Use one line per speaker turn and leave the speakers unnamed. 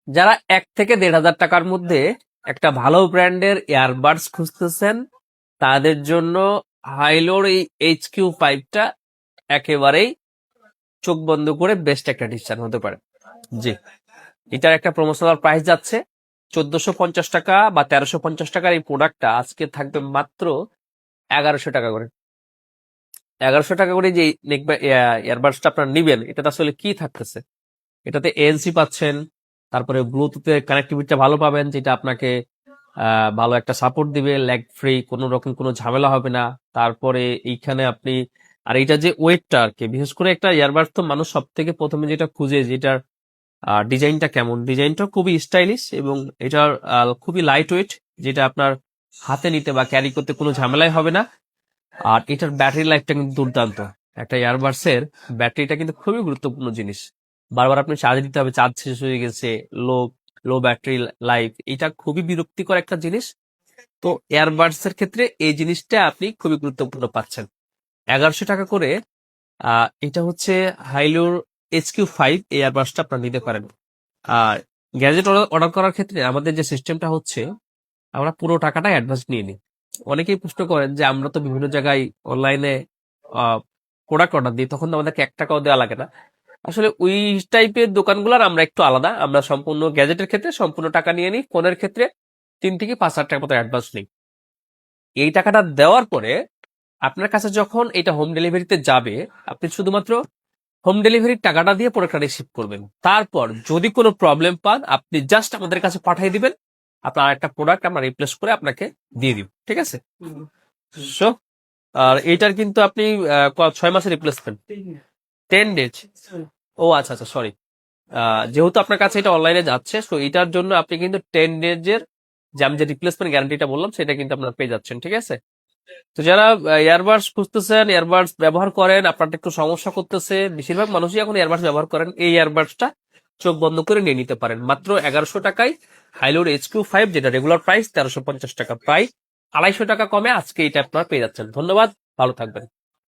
যারা 1 থেকে 1,500 টাকার মধ্যে একটা ভালো ব্র্যান্ডের ইয়ারবাডস খুঁজতেছেন তাদের জন্য হাইলোর এই HQ5টা একেবারেই চোখ বন্ধ করে বেস্ট একটা ডিসিশন হতে পারে। জি, এটার একটা প্রমোশনাল প্রাইস যাচ্ছে 1450 টাকা বা 1350 টাকার। এই প্রোডাক্টটা আজকে থাকবে মাত্র 1100 টাকা করে। 1100 টাকা করে যে ইয়ারবাডসটা আপনারা নিবেন, এটাতে আসলে কি থাকতেছে? এটাতে ANC পাচ্ছেন, তারপরে ব্লুটুথের কানেক্টিভিটিটা ভালো পাবেন, যেটা আপনাকে ভালো একটা সাপোর্ট দিবে, ল্যাগ ফ্রি, কোনো রকম কোনো ঝামেলা হবে না। তারপরে এইখানে আপনি আর এইটা যে ওয়েটটা আর কি, বিশেষ করে একটা ইয়ারবাডস তো মানুষ সব থেকে প্রথমে যেটা খুঁজে, যেটার ডিজাইনটা কেমন। ডিজাইনটা খুবই স্টাইলিশ এবং এটার খুবই লাইট ওয়েট, যেটা আপনার হাতে নিতে বা ক্যারি করতে কোনো ঝামেলাই হবে না। আর এটার ব্যাটারি লাইফটা কিন্তু দুর্দান্ত। একটা ইয়ারবাডস এর ব্যাটারিটা কিন্তু খুবই গুরুত্বপূর্ণ জিনিস। বারবার আপনি চার্জ দিতে হবে, চার্জ শেষ হয়ে গেছে, লো লো ব্যাটারি লাইফ, এটা খুবই বিরক্তিকর একটা জিনিস। তো এয়ারবাডস এর ক্ষেত্রে এই জিনিসটা আপনি খুবই গুরুত্বপূর্ণ পাচ্ছেন। 1100 টাকা করে এটা হচ্ছে হাইলোর HQ5 এই এয়ারবাডসটা আপনারা নিতে পারেন। আর গ্যাজেট অর্ডার করার ক্ষেত্রে আমাদের যে সিস্টেমটা হচ্ছে, আমরা পুরো টাকাটা অ্যাডভান্স নিয়ে নিই। অনেকেই প্রশ্ন করেন যে আমরা তো বিভিন্ন জায়গায় অনলাইনে প্রোডাক্ট অর্ডার দিই, তখন তো আমাদেরকে 1 টাকাও দেওয়া লাগে না। আসলে ওই টাইপের দোকানগুলোর আমরা একটু আলাদা। আমরা সম্পূর্ণ গ্যাজেটের ক্ষেত্রে সম্পূর্ণ টাকা নিয়ে নিই, ফোনের ক্ষেত্রে 3 থেকে 5 হাজার টাকার মতো অ্যাডভান্স নিই। এই টাকাটা দেওয়ার পরে আপনার কাছে যখন এটা হোম ডেলিভারিতে যাবে, আপনি শুধুমাত্র হোম ডেলিভারির টাকাটা দিয়ে প্রোডাক্টটা রিসিভ করবেন। তারপর যদি কোনো প্রবলেম পান, আপনি জাস্ট আমাদের কাছে পাঠিয়ে দিবেন, আপনার একটা প্রোডাক্ট আমরা রিপ্লেস করে আপনাকে দিয়ে দিব। ঠিক আছে? সো আর এইটার কিন্তু আপনি 6 মাসের রিপ্লেসমেন্ট, 10 ডেজ। ও আচ্ছা আচ্ছা, সরি। যেহেতু আপনার কাছে এটা অনলাইনে যাচ্ছে, সো এটার জন্য আপনি কিন্তু 10 ডেজের যে আমি যে রিপ্লেসমেন্ট গ্যারান্টিটা বললাম, সেটা কিন্তু আপনারা পেয়ে যাচ্ছেন। ঠিক আছে? তো যারা ইয়ারবাডস খুঁজতেছেন, ইয়ারবাডস ব্যবহার করেন, আপনারটা একটু সমস্যা করতেছে, বেশিরভাগ মানুষই এখন ইয়ারবাডস ব্যবহার করেন, এই ইয়ারবাডসটা চোখ বন্ধ করে নিয়ে নিতে পারেন মাত্র 1100 টাকায়। হাইলোর HQ5, যেটা রেগুলার প্রাইস 1350 টাকা, প্রায় 250 টাকা কমে আজকে এটা আপনারা পেয়ে যাচ্ছেন। ধন্যবাদ, ভালো থাকবেন।